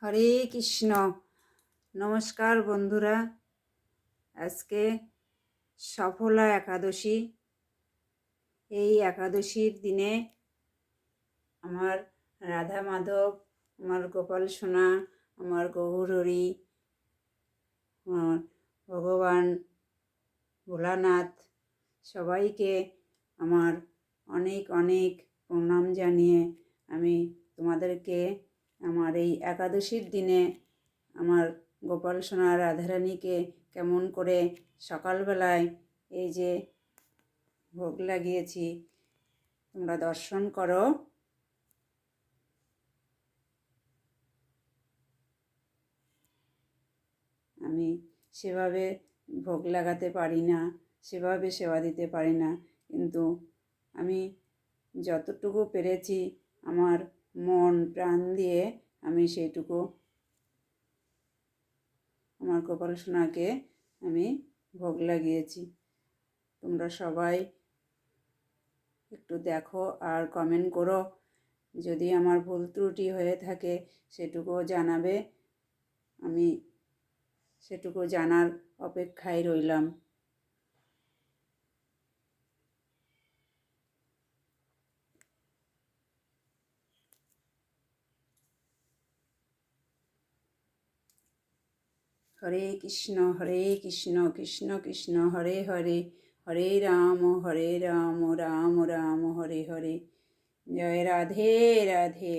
হরে কৃষ্ণ। নমস্কার বন্ধুরা। আজকে সফলা একাদশী। এই একাদশীর দিনে আমার রাধা মাধব, আমার গোপাল সোনা, আমার গৌরহরি, আমার ভগবান ভোলানাথ সবাইকে আমার অনেক অনেক প্রণাম জানিয়ে আমি তোমাদেরকে আমার এই একাদশীর দিনে আমার গোপাল সোনা রাধারানীকে কেমন করে সকালবেলায় এই যে ভোগ লাগিয়েছি তোমরা দর্শন করো। আমি সেভাবে ভোগ লাগাতে পারি না, সেভাবে সেবা দিতে পারি না, কিন্তু আমি যতটুকু পেরেছি আমার মন প্রাণ দিয়ে আমি সেইটুকু আমার গোপাল সোনাকে আমি ভোগ লাগিয়েছি। তোমরা সবাই একটু দেখো আর কমেন্ট করো, যদি আমার ভুল ত্রুটি হয়ে থাকে সেটুকুও জানাবে। আমি সেটুকু জানার অপেক্ষায় রইলাম। হরে কৃষ্ণ কৃষ্ণ কৃষ্ণ হরে হরে, হরে রাম রাম রাম হরে হরে। জয় রাধে রাধে।